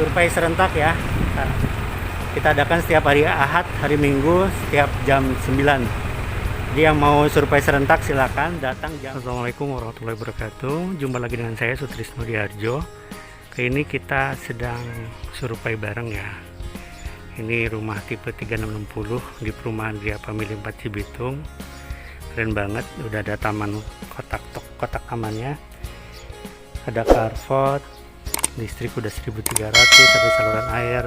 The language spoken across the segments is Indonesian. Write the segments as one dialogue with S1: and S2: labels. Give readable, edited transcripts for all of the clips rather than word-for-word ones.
S1: survei serentak ya. Kita adakan setiap hari Ahad, hari Minggu setiap jam 9. Jadi yang mau survei serentak silakan datang jam. Assalamualaikum warahmatullahi wabarakatuh. Jumpa lagi dengan saya Sutrisno Diharjo. Kali ini kita sedang survei bareng ya. Ini rumah tipe 3660 di perumahan Gria Family 4 Cibitung. Keren banget, udah ada taman kotak tamannya. Ada carport, listrik udah 1300, ada saluran air.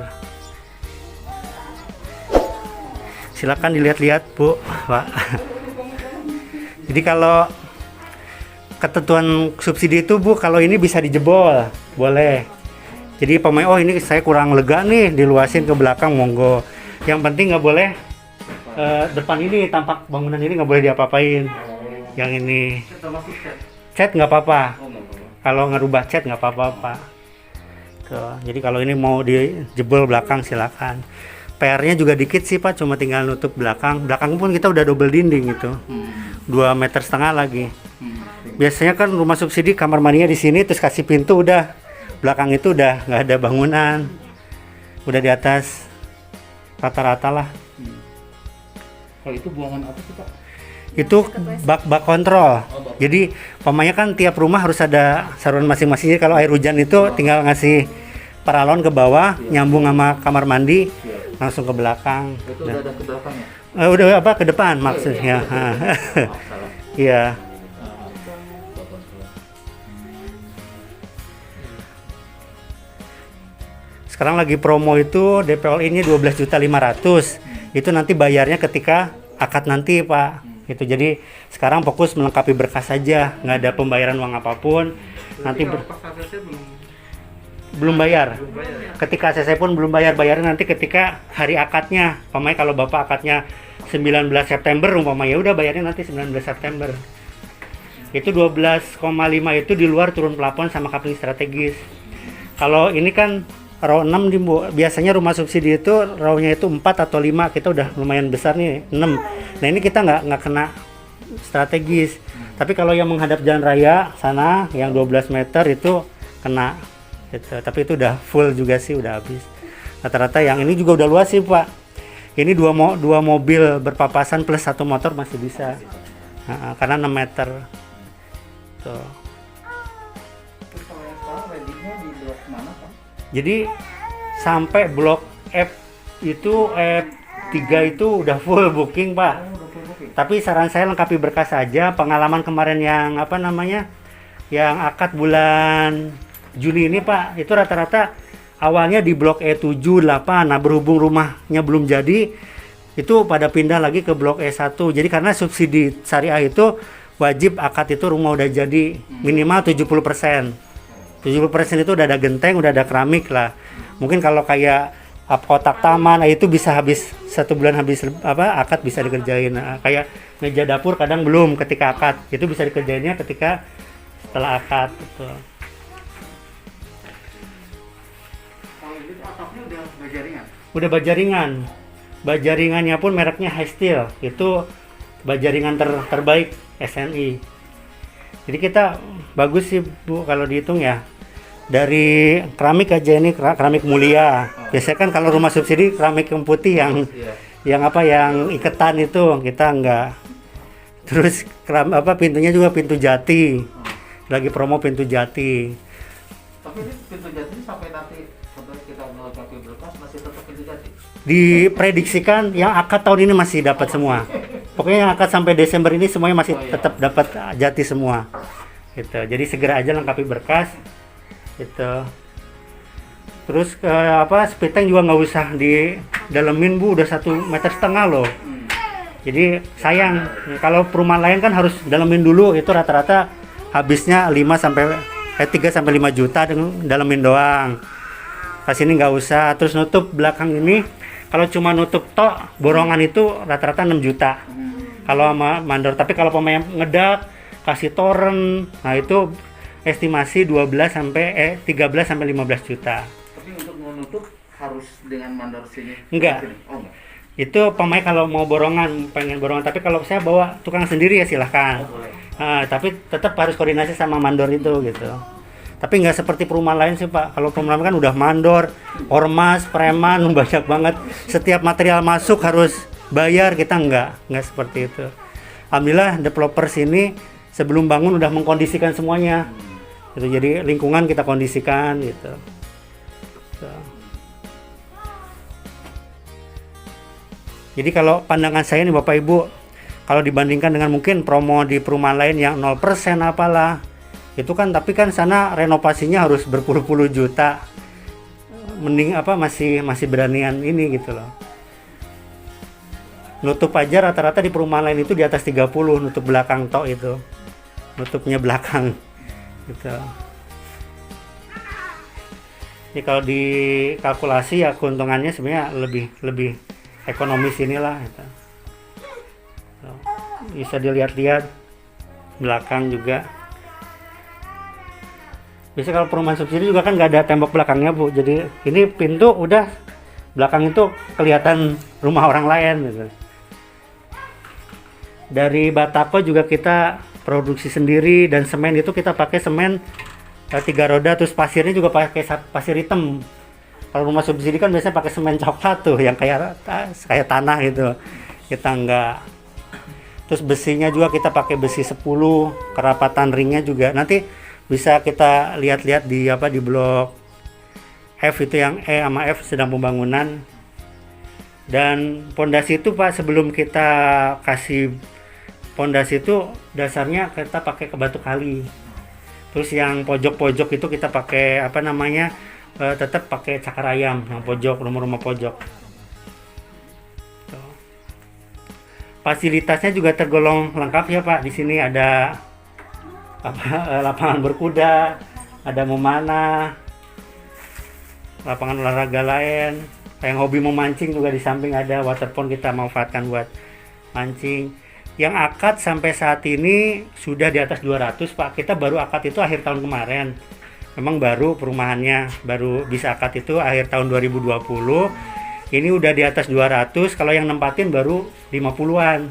S1: Silakan dilihat-lihat Bu, Pak. Jadi kalau ketentuan subsidi itu Bu, kalau ini bisa dijebol, boleh. Jadi pemain, oh ini saya kurang lega nih, diluasin ke belakang, monggo. Yang penting nggak boleh depan ini, tampak bangunan ini nggak boleh diapa-apain. Yang ini cat nggak apa-apa. Kalau ngerubah cat nggak apa-apa Pak. Tuh, jadi kalau ini mau dijebol belakang silakan. PR-nya juga dikit sih Pak, cuma tinggal nutup belakang. Belakang pun kita udah double dinding itu, 2,5 meter lagi. Biasanya kan rumah subsidi kamar mandinya di sini, terus kasih pintu udah. Belakang itu udah nggak ada bangunan, udah di atas rata-rata lah.
S2: Kalau itu buangan apa sih Pak?
S1: Itu bak kontrol. Jadi pemainnya kan tiap rumah harus ada saluran masing-masing. Jadi kalau air hujan itu tinggal ngasih paralon ke bawah, nyambung sama kamar mandi, langsung ke belakang.
S2: Itu udah ada ke belakangnya?
S1: Udah apa ke depan maksudnya? Iya. Sekarang lagi promo itu DP all in-nya 12.500.000. Itu nanti bayarnya ketika akad nanti Pak. Itu jadi sekarang fokus melengkapi berkas saja, nggak ada pembayaran uang apapun. Nanti belum bayar. Ketika ACC pun belum bayar, bayarnya nanti ketika hari akadnya. Umpamanya kalau Bapak akadnya 19 September umpamanya, udah bayarnya nanti 19 September. Itu 12,5 itu di luar turun plafon sama kapling strategis. Kalau ini kan row 6 biasanya rumah subsidi itu row-nya itu 4 atau 5, kita udah lumayan besar nih 6. Nah ini kita nggak kena strategis. Tapi kalau yang menghadap jalan raya sana yang 12 meter itu kena gitu. Tapi itu udah full juga sih, udah habis. Rata-rata yang ini juga udah luas sih Pak. Ini dua mobil berpapasan plus satu motor masih bisa. Karena 6 meter. Tuh. Jadi sampai blok F itu F3 itu udah full booking Pak. Tapi saran saya lengkapi berkas saja. Pengalaman kemarin yang apa namanya, yang akad bulan Juni ini Pak, itu rata-rata awalnya di blok E7, 8. Nah berhubung rumahnya belum jadi, itu pada pindah lagi ke blok E1. Jadi karena subsidi syariah itu wajib akad itu rumah udah jadi minimal 70%. 70% itu udah ada genteng, udah ada keramik lah. Mungkin kalau kayak kotak taman, itu bisa habis 1 bulan habis akad bisa dikerjain. Nah, kayak meja dapur kadang belum ketika akad, itu bisa dikerjainnya ketika setelah akad. Gitu.
S2: Kalau itu atapnya udah bajaringan?
S1: Udah bajaringan. Bajaringannya pun mereknya High Steel. Itu bajaringan terbaik SNI. Jadi kita bagus sih Bu kalau dihitung ya. Dari keramik aja ini keramik mulia. Biasanya kan kalau rumah subsidi keramik yang putih yang iketan itu kita enggak. Terus pintunya juga pintu jati. Lagi promo pintu jati.
S2: Tapi ini pintu jati sampai nanti kita melengkapi berkas masih tetap pintu jati.
S1: Diprediksikan yang akad tahun ini masih dapat semua. Pokoknya yang akad sampai Desember ini semuanya masih tetap dapat jati semua. Gitu. Jadi segera aja lengkapi berkas. Gitu. Terus speed tank juga nggak usah di dalemin Bu, udah 1,5 meter loh. Jadi sayang kalau perumahan lain kan harus dalemin dulu, itu rata-rata habisnya 3 sampai 5 juta dengan dalemin doang. Pas ini nggak usah. Terus nutup belakang ini, kalau cuma nutup tok borongan itu rata-rata 6 juta. Kalau sama mandor, tapi kalau pemain ngedak kasih toren, nah itu estimasi 13 sampai 15 juta.
S2: Tapi untuk menutup harus dengan mandor sini?
S1: Enggak.
S2: Oh, enggak.
S1: Itu pemain kalau mau pengen borongan, tapi kalau saya bawa tukang sendiri ya silahkan.
S2: Oh, boleh.
S1: Tapi tetap harus koordinasi sama mandor itu gitu. Tapi nggak seperti perumahan lain sih Pak. Kalau perumahan kan udah mandor, ormas, preman, banyak banget. Setiap material masuk harus bayar, kita nggak seperti itu. Alhamdulillah developers ini sebelum bangun udah mengkondisikan semuanya. Gitu. Jadi lingkungan kita kondisikan gitu. So. Jadi kalau pandangan saya nih Bapak Ibu, kalau dibandingkan dengan mungkin promo di perumahan lain yang 0% apalah, itu kan tapi kan sana renovasinya harus berpuluh-puluh juta. Mending apa masih beranian ini gitu loh. Nutup aja rata-rata di perumahan lain itu di atas 30, nutup belakang tok itu. Nutupnya belakang gitu. Jadi kalau dikalkulasi ya keuntungannya sebenarnya lebih ekonomis inilah gitu. So, bisa dilihat-lihat belakang juga. Biasa kalau perumahan subsidi juga kan nggak ada tembok belakangnya Bu, jadi ini pintu udah belakang itu kelihatan rumah orang lain gitu. Dari batako juga kita produksi sendiri dan semen itu kita pakai semen 3 roda, terus pasirnya juga pakai pasir hitam. Kalau rumah subsidi kan biasanya pakai semen coklat tuh yang kayak tanah gitu. Kita enggak. Terus besinya juga kita pakai besi 10, kerapatan ringnya juga. Nanti bisa kita lihat-lihat di blok F itu yang E sama F sedang pembangunan. Dan pondasi itu Pak, sebelum kita kasih pondasi itu dasarnya kita pakai ke batu kali. Terus yang pojok-pojok itu kita pakai tetap pakai cakar ayam yang pojok, rumah-rumah pojok. Tuh. Fasilitasnya juga tergolong lengkap ya Pak. Di sini ada lapangan berkuda, ada memanah, lapangan olahraga lain. Yang hobi memancing juga di samping ada waterpond, kita manfaatkan buat mancing. Yang akad sampai saat ini sudah di atas 200 Pak. Kita baru akad itu akhir tahun kemarin. Memang baru perumahannya, baru bisa akad itu akhir tahun 2020. Ini udah di atas 200, kalau yang nempatin baru 50-an.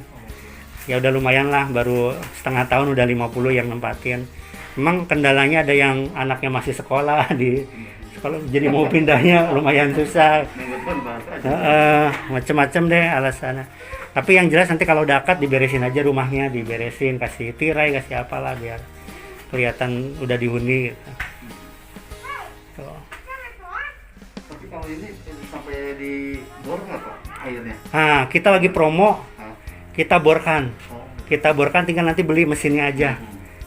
S1: Ya udah lumayan lah, baru setengah tahun udah 50 yang nempatin. Memang kendalanya ada yang anaknya masih sekolah di sekolah, jadi mau pindahnya lumayan susah. Macem-macem deh alasannya. Tapi yang jelas nanti kalau udah akad diberesin aja rumahnya, diberesin, kasih tirai, kasih apalah biar kelihatan udah dihuni gitu. Tuh.
S2: Tapi kalau ini sampai di bor nggak Pak airnya?
S1: Nah, kita lagi promo, kita borkan. Kita borkan, tinggal nanti beli mesinnya aja.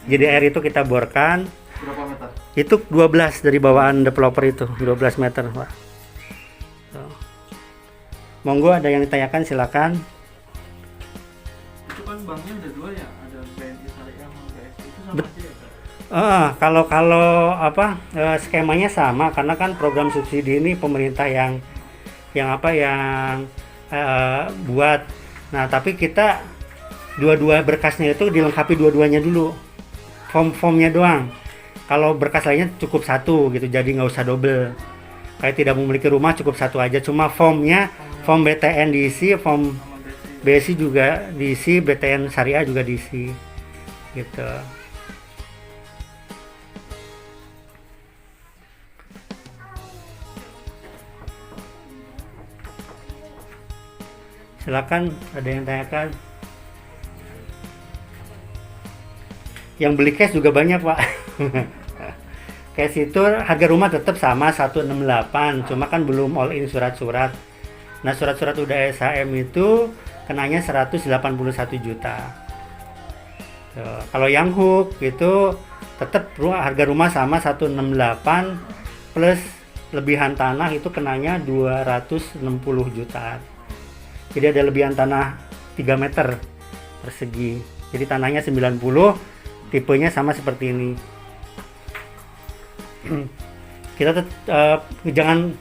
S1: Jadi air itu kita borkan.
S2: Berapa meter?
S1: Itu 12 dari bawaan developer itu, 12 meter Pak. Tuh. Monggo ada yang ditanyakan silakan.
S2: Itu kan banknya ada 2 ya, ada BNI Syariah sama BSI, itu sama aja ya Pak?
S1: Kalau skemanya sama, karena kan program subsidi ini pemerintah yang buat. Nah, tapi kita dua-dua berkasnya itu dilengkapi dua-duanya dulu. Form-formnya doang. Kalau berkas lainnya cukup satu gitu, jadi nggak usah double. Kayak tidak memiliki rumah cukup satu aja, cuma formnya, form BTN diisi, form BSI juga diisi, BTN Syariah juga diisi gitu. Silakan, ada yang tanyakan. Yang beli cash juga banyak Pak. Cash itu harga rumah tetap sama 168, cuma kan belum all in surat-surat. Nah, surat-surat udah SHM itu kenanya 181 juta. Tuh. Kalau yang hook itu tetap harga rumah sama 168 plus lebihan tanah itu kenanya 260 jutaan. Jadi ada lebihan tanah 3 meter persegi. Jadi tanahnya 90, tipenya sama seperti ini. Kita jangan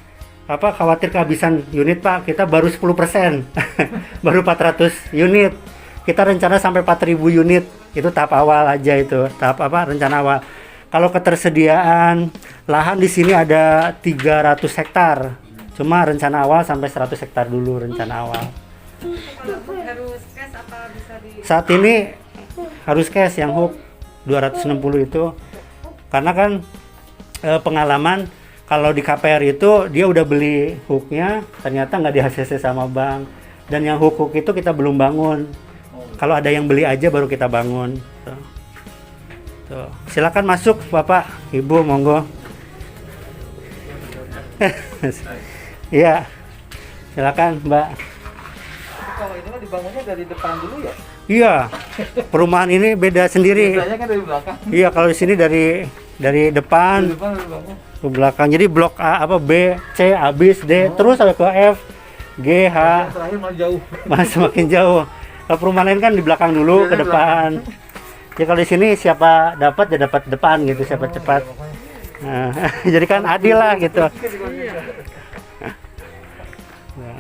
S1: khawatir kehabisan unit Pak. Kita baru 10%. Baru 400 unit. Kita rencana sampai 4.000 unit. Itu tahap awal aja itu. Rencana awal. Kalau ketersediaan lahan di sini ada 300 hektar. Cuma rencana awal sampai 100 hektar dulu rencana awal.
S3: Harus cash apa bisa
S1: Saat ini harus cash yang hook 260 itu. Karena kan pengalaman kalau di KPR itu dia udah beli hooknya, ternyata nggak di ACC sama bank, dan yang hook itu kita belum bangun. Kalau ada yang beli aja baru kita bangun. Tuh. Silakan masuk Bapak, Ibu, monggo. Iya, silakan Mbak.
S2: Kalau ini kan dibangunnya dari depan dulu ya?
S1: Iya, perumahan ini beda sendiri.
S2: Biasanya kan dari belakang.
S1: Iya, kalau di sini dari
S2: Dari
S1: depan
S2: depan dari belakang.
S1: ke belakang. Jadi blok A apa B, C habis D, terus sampai ke F, G, H,
S2: Yang terakhir malah jauh.
S1: masih makin jauh. Kalau perumahan lain kan di belakang dulu, ke
S2: Biasanya
S1: depan. Ya kalau di sini siapa dapat ya dapat depan gitu, siapa cepat. Nah, jadi kan adil lah gitu. Nah.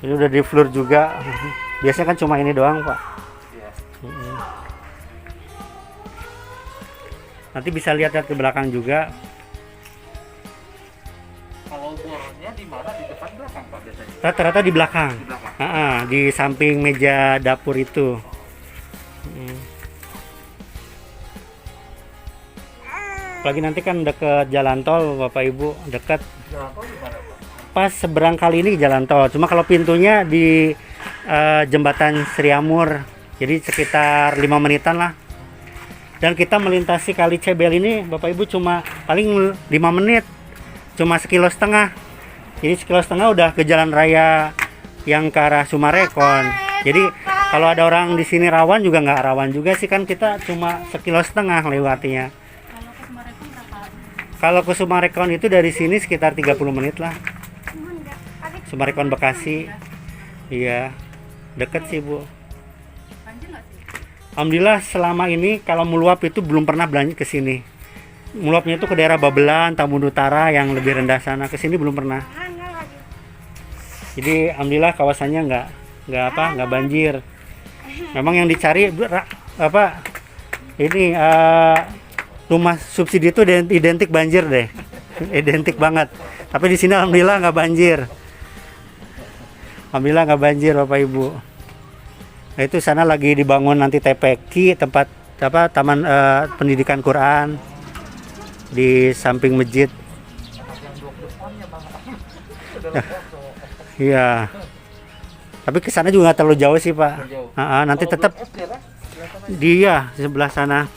S1: Ini udah di floor juga. Biasanya kan cuma ini doang, Pak.
S2: Iya.
S1: Nanti bisa lihat-lihat ke belakang juga.
S2: Kalau bornya di mana? Di depan belakang Pak biasanya?
S1: Rata-rata di belakang.
S2: Di belakang.
S1: Di samping meja dapur itu. Apalagi nanti kan deket jalan tol, Bapak Ibu, dekat.
S2: Jalan tol di mana Pak?
S1: Pas seberang kali ini jalan tol. Cuma kalau pintunya di jembatan Sriamur. Jadi sekitar 5 menitan lah. Dan kita melintasi kali Cebel ini, Bapak Ibu, cuma paling 5 menit. Cuma 1,5 km. Jadi 1,5 km udah ke jalan raya yang ke arah Sumarekon. Jadi kalau ada orang di sini rawan juga nggak rawan juga sih, kan kita cuma 1,5 km lewatinya. Kalau ke Sumarekon itu dari sini sekitar 30 menit lah. Sumarekon Bekasi. Iya. Deket sih, Bu. Alhamdulillah selama ini kalau meluap itu belum pernah belanja ke sini. Meluapnya itu ke daerah Babelan, Tambun Utara yang lebih rendah sana. Ke sini belum pernah. Jadi alhamdulillah kawasannya nggak banjir. Memang yang dicari rumah subsidi itu identik banjir deh. Identik banget. Tapi di sini alhamdulillah nggak banjir. Alhamdulillah nggak banjir, Bapak Ibu. Nah, itu sana lagi dibangun nanti TPQ, tempat taman pendidikan Quran di samping masjid. Iya. Tapi ke sana juga nggak terlalu jauh sih, Pak. Nanti tetap dia di sebelah sana.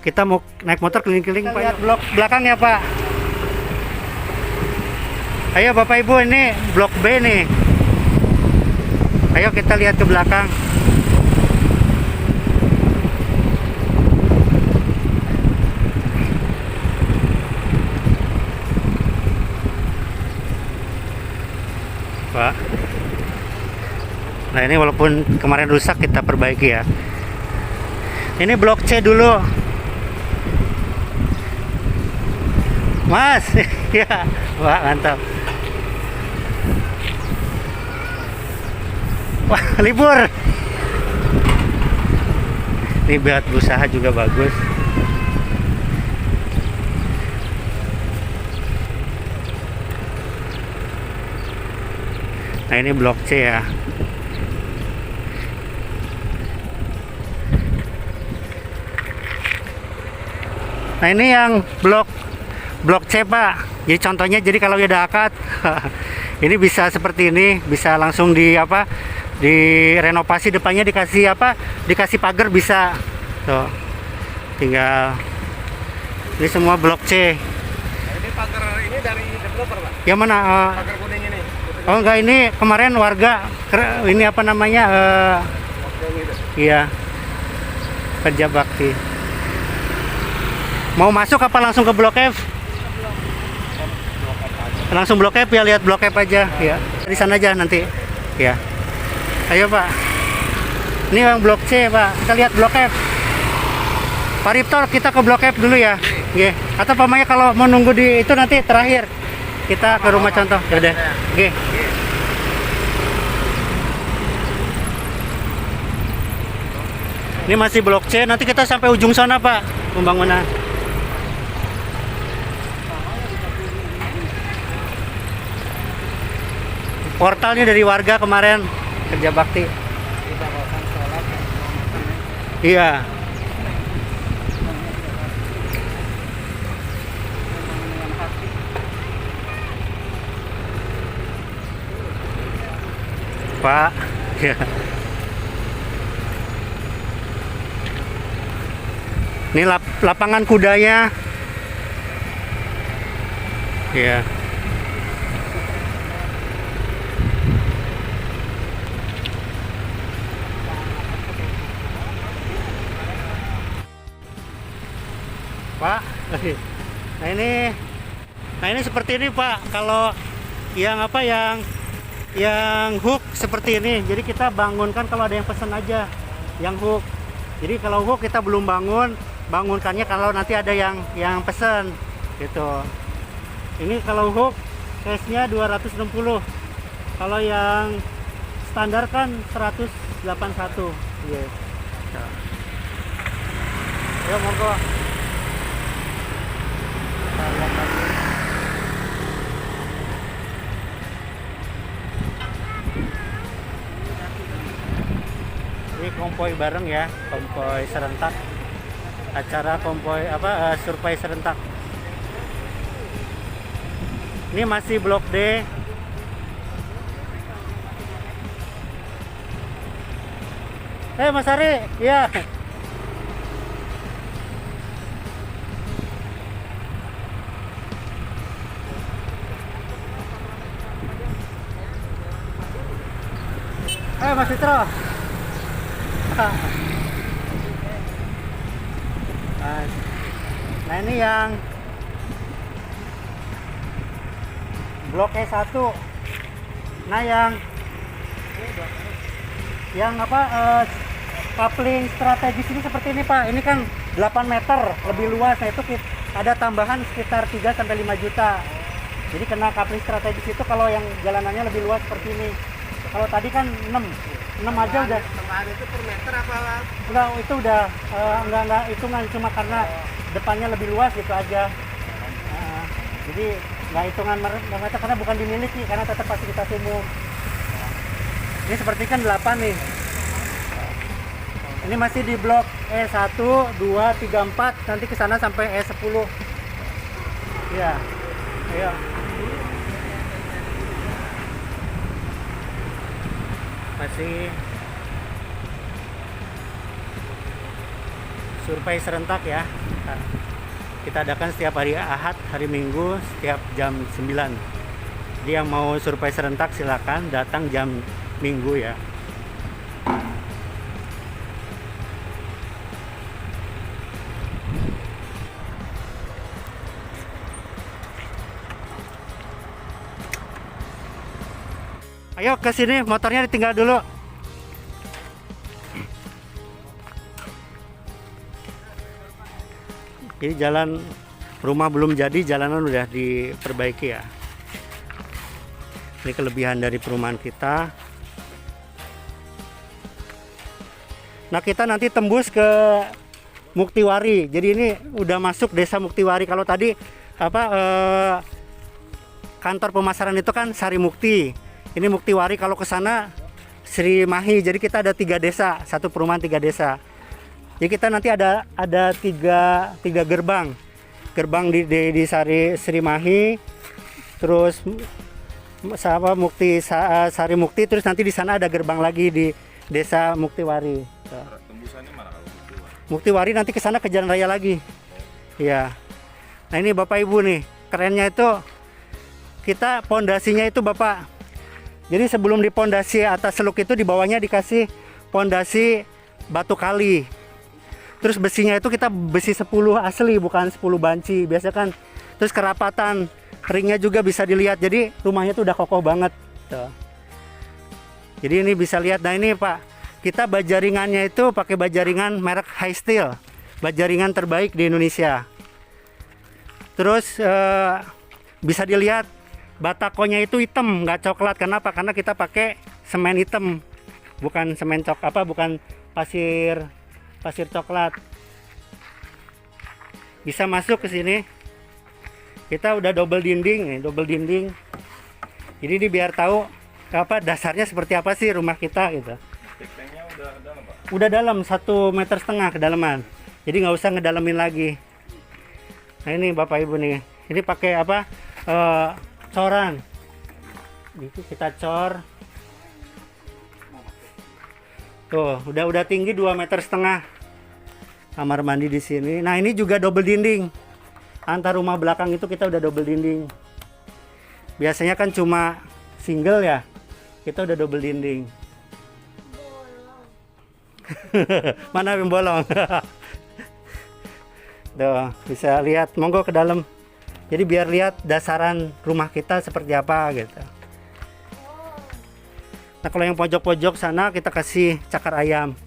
S1: Kita mau naik motor keliling-keliling, Pak. Lihat blok belakang ya, Pak. Ayo Bapak Ibu, ini blok B nih. Ayo kita lihat ke belakang. Pak. Nah, ini walaupun kemarin rusak kita perbaiki ya. Ini blok C dulu. Mas, ya, Wah, mantap. Wah, libur. Ini buat usaha juga bagus. Nah, ini blok C ya. Nah, ini yang blok C, Pak. Jadi contohnya, jadi kalau ada akad ini bisa seperti ini, bisa langsung direnovasi, depannya dikasih pagar bisa. Tuh. Tinggal ini semua blok C.
S2: Ini pagar ini dari developer Pak?
S1: Yang mana?
S2: Pagar kuning ini?
S1: Oh enggak, ini kemarin warga ini iya, kerja bakti. Mau masuk apa langsung ke blok F? Langsung blok F ya, lihat blok F aja ya. Di sana aja nanti ya. Ayo Pak. Ini yang blok C, Pak. Kita lihat blok F. Pak Ripto, kita ke blok F dulu ya. Oke. Atau pamanya kalau mau nunggu di itu nanti terakhir kita ke rumah contoh. Ya udah. Oke. Ini masih blok C, nanti kita sampai ujung sana, Pak, pembangunan. Portalnya dari warga kemarin kerja bakti. Iya. Pak. Ya. Ini lapangan kudanya. Ya. Pak. Nah ini seperti ini Pak. Kalau yang apa yang hook seperti ini. Jadi kita bangunkan kalau ada yang pesan aja yang hook. Jadi kalau hook kita belum bangunkannya kalau nanti ada yang pesan gitu. Ini kalau hook case-nya 260. Kalau yang standar kan 181. Yes. Ya monggo. Kita lihat lagi. Ini konvoy bareng ya, konvoy serentak. Acara konvoy survei serentak. Ini masih blok D. Mas Ari, ya. Mas Citro. Nah ini yang blok E1. Nah yang coupling strategis ini seperti ini Pak. Ini kan 8 meter lebih luas. Nah itu ada tambahan sekitar 3 sampai 5 juta. Jadi kena coupling strategis itu kalau yang jalanannya lebih luas seperti ini. Kalau tadi kan 6 aja udah.
S2: Tambahan itu per meter apa?
S1: Enggak, itu udah enggak hitungan, cuma karena depannya lebih luas gitu aja. Jadi nggak hitungan meter karena bukan dimiliki, karena tetap fasilitas umum. Ini seperti kan 8 nih. Ini masih di blok E1, 2, 3, 4, nanti ke sana sampai E10. Iya. Ayo. Masih survei serentak ya. Kita adakan setiap hari Ahad, hari Minggu setiap jam 9. Jadi yang mau survei serentak silakan datang jam Minggu ya. Ayo ke sini, motornya ditinggal dulu. Ini jalan rumah belum jadi, jalanan udah diperbaiki ya. Ini kelebihan dari perumahan kita. Nah kita nanti tembus ke Muktiwari. Jadi ini udah masuk desa Muktiwari. Kalau tadi kantor pemasaran itu kan Sari Mukti. Ini Muktiwari. Kalau ke sana Sri Mahi. Jadi kita ada 3 desa, satu perumahan 3 desa. Jadi kita nanti ada tiga gerbang di Sri Mahi, terus Sari Mukti, terus nanti di sana ada gerbang lagi di desa Muktiwari.
S4: Tembusannya mana kalau Muktiwari?
S1: Muktiwari nanti ke sana ke Jalan Raya lagi. Iya. Nah ini Bapak Ibu nih, kerennya itu kita pondasinya itu Bapak. Jadi sebelum di pondasi atas seluk itu di bawahnya dikasih pondasi batu kali. Terus besinya itu kita besi 10 asli, bukan 10 banci biasa kan. Terus kerapatan ringnya juga bisa dilihat. Jadi rumahnya tuh udah kokoh banget tuh. Jadi ini bisa lihat. Nah ini Pak, kita bajaringannya itu pakai bajaringan merek High Steel, bajaringan terbaik di Indonesia. Terus bisa dilihat batakonya itu hitam, nggak coklat. Kenapa? Karena kita pakai semen hitam, bukan semen bukan pasir coklat. Bisa masuk ke sini. Kita udah double dinding. Jadi ini biar tahu dasarnya seperti apa sih rumah kita gitu.
S4: Tanknya udah dalam Pak?
S1: Udah dalam 1,5 meter kedalaman. Jadi nggak usah ngedalamin lagi. Nah ini Bapak Ibu nih. Ini pakai coran. Jadi kita cor. Tuh, udah tinggi 2,5 meter. Kamar mandi di sini. Nah, ini juga double dinding. Antar rumah belakang itu kita udah double dinding. Biasanya kan cuma single ya. Kita udah double dinding. Mana yang bolong? Tuh, bisa lihat. Monggo ke dalam. Jadi biar lihat dasaran rumah kita seperti apa gitu. Nah, kalau yang pojok-pojok sana kita kasih cakar ayam.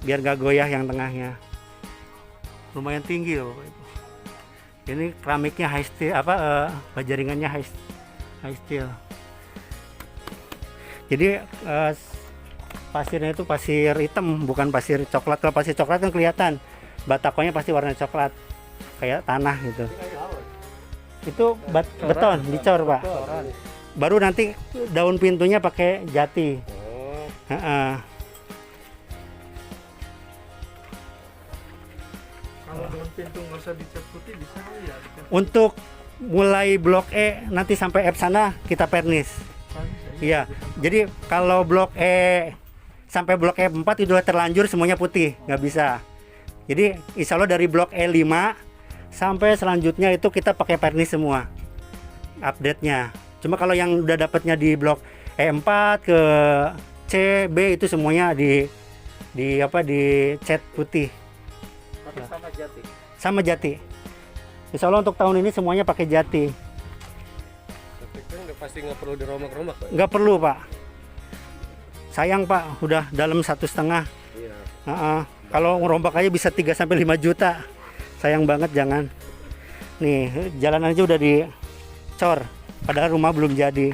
S1: Biar gak goyah yang tengahnya. Lumayan tinggi loh Bapak Ibu. Ini keramiknya high steel, bajaringannya high steel. Jadi pasirnya itu pasir hitam, bukan pasir coklat. Kalau pasir coklat kan kelihatan, batakonya pasti warna coklat, kayak tanah gitu. Itu beton, dicor Pak. Baru nanti daun pintunya pakai jati.
S2: Kalau daun pintu nggak usah dicat putih bisa ya.
S1: Untuk mulai blok E nanti sampai F sana kita pernis. Iya. Jadi kalau blok E sampai blok E4 itu udah terlanjur semuanya putih, nggak bisa. Jadi insya Allah dari blok E5 sampai selanjutnya itu kita pakai pernis semua update-nya. Cuma kalau yang udah dapatnya di blok E4 ke C, B itu semuanya di cat putih.
S2: Tapi sama jati.
S1: Sama jati. Insya Allah untuk tahun ini semuanya pakai jati.
S5: Tapi kan udah pasti nggak perlu diromak-romak Pak.
S1: Nggak perlu Pak. Sayang Pak, udah dalam 1,5.
S5: Iya.
S1: Kalau ngerombak aja bisa 3-5 juta. Sayang banget, jangan. Nih, jalan aja udah dicor. Padahal rumah belum jadi.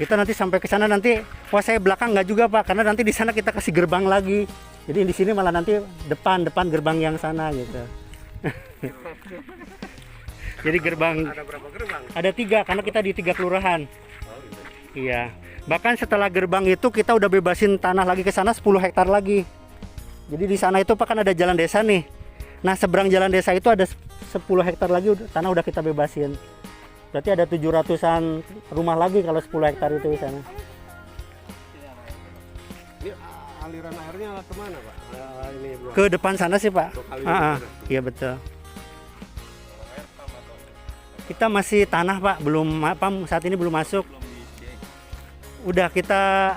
S1: Kita nanti sampai ke sana nanti, wah saya belakang nggak juga Pak, karena nanti di sana kita kasih gerbang lagi. Jadi di sini malah nanti depan gerbang yang sana gitu. Jadi gerbang
S5: Ada berapa gerbang?
S1: ada 3 karena kita di 3 kelurahan. Iya. Bahkan setelah gerbang itu kita udah bebasin tanah lagi ke sana 10 hektar lagi. Jadi di sana itu Pak kan ada jalan desa nih. Nah, seberang jalan desa itu ada 10 hektar lagi tanah udah kita bebasin. Berarti ada 700-an rumah lagi kalau 10 hektar itu di sana.
S5: Ini aliran airnya kemana Pak? Ini bro.
S1: Ke depan sana sih Pak.
S5: Untuk aliran sana.
S1: Iya betul. Kita masih tanah Pak, saat ini belum masuk. Udah kita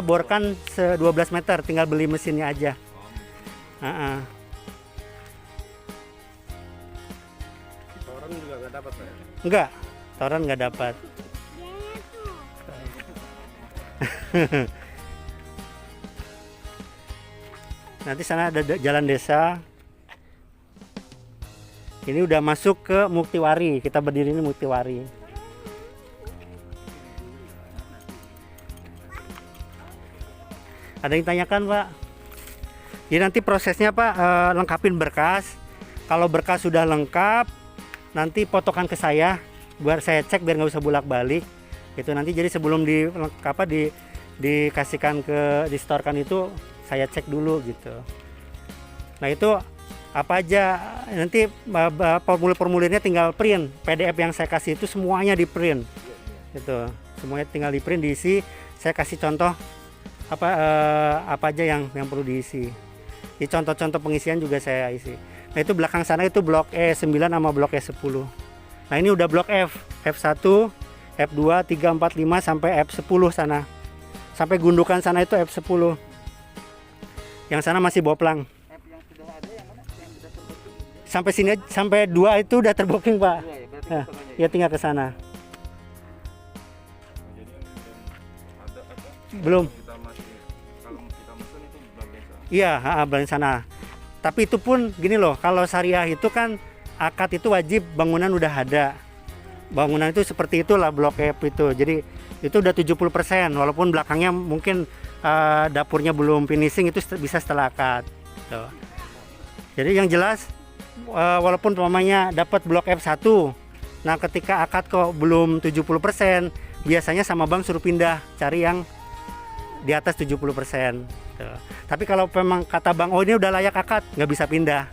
S1: borkan 12 meter, tinggal beli mesinnya aja.
S5: Toren juga nggak dapat Pak.
S1: Enggak, toran nggak dapat. Nanti sana ada jalan desa. Ini udah masuk ke Muktiwari. Kita berdiri ini Muktiwari. Ada yang tanyakan Pak? Jadi nanti prosesnya Pak, lengkapin berkas. Kalau berkas sudah lengkap, nanti potokan ke saya, biar saya cek biar nggak usah bolak-balik. Itu nanti jadi sebelum dikasihkan distorkan itu saya cek dulu gitu. Nah itu apa aja nanti formulir-formulirnya tinggal print. PDF yang saya kasih itu semuanya di print. Itu semuanya tinggal di print, diisi. Saya kasih contoh apa aja yang perlu diisi. Di contoh-contoh pengisian juga saya isi. Nah itu belakang sana itu blok E9 sama blok E10. Nah ini udah blok F, F1, F2, 3, 4, 5 sampai F10 sana. Sampai gundukan sana itu F10. Yang sana masih boplang.
S2: F yang sudah ada yang mana? Yang sudah terbukti.
S1: Sampai sini sampai 2 itu udah terbooking Pak.
S2: Dua ya, berarti
S1: Nah,
S2: kesananya
S1: ya tinggal ke sana.
S4: Jadi ada apa?
S1: Belum.
S4: Kita masih kalau kita mesen itu belum bisa.
S1: Iya, belum sana. Tapi itu pun gini loh, kalau syariah itu kan akad itu wajib bangunan udah ada. Bangunan itu seperti itulah blok F itu. Jadi itu udah 70% walaupun belakangnya mungkin dapurnya belum finishing, itu bisa setelah akad. Tuh. Jadi yang jelas walaupun umpamanya dapat blok F1, nah ketika akad kok belum 70%, biasanya sama bank suruh pindah cari yang di atas 70%. Tuh. Tapi kalau memang kata bank, oh ini udah layak akad, nggak bisa pindah.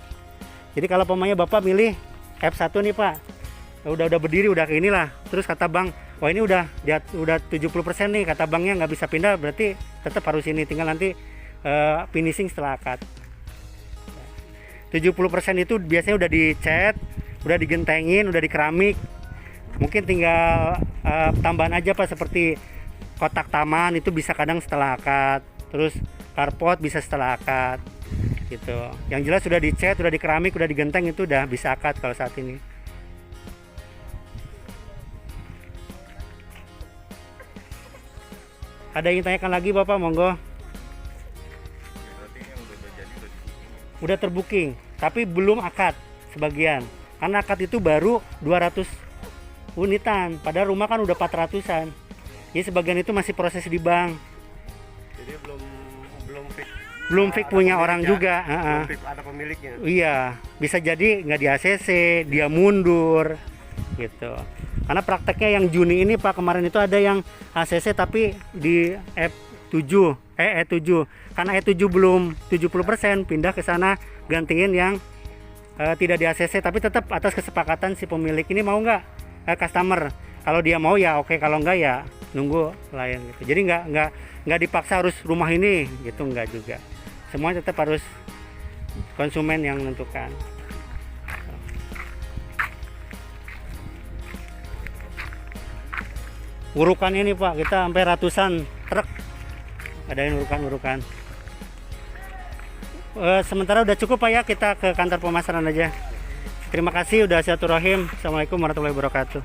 S1: Jadi kalau umpamanya Bapak milih F1 nih Pak, udah berdiri, udah kayak inilah. Terus kata bang, wah ini udah 70% nih, kata bangnya nggak bisa pindah, berarti tetap harus ini, tinggal nanti finishing setelah akad. 70% itu biasanya udah dicat, udah digentengin, udah di keramik. Mungkin tinggal tambahan aja Pak, seperti kotak taman itu bisa kadang setelah akad, terus carport bisa setelah akad gitu. Yang jelas sudah dicat, udah di keramik, udah digenteng, itu udah bisa akad kalau saat ini. Ada yang tanyakan lagi Bapak, monggo.
S4: Berarti yang udah jadi udah di
S1: Udah terbooking, tapi belum akad sebagian. Karena akad itu baru 200 unitan, padahal rumah kan udah 400-an. Jadi sebagian itu masih proses di bank.
S5: Jadi belum fix.
S1: Belum fix punya orang
S5: pemiliknya.
S1: juga.
S5: Belum fix ada pemiliknya.
S1: Iya, bisa jadi nggak di ACC, dia mundur gitu. Karena prakteknya yang Juni ini Pak, kemarin itu ada yang ACC tapi di E7. Karena E7 belum 70%, pindah ke sana gantiin yang tidak di ACC, tapi tetap atas kesepakatan si pemilik ini mau nggak customer. Kalau dia mau ya oke, kalau nggak ya nunggu lain gitu. Jadi nggak dipaksa harus rumah ini gitu, nggak juga. Semuanya tetap harus konsumen yang menentukan. Urukannya nih Pak, kita sampai ratusan truk adain urukan. Sementara udah cukup Pak ya, kita ke kantor pemasaran aja. Terima kasih udah silaturahim. Assalamualaikum warahmatullahi wabarakatuh.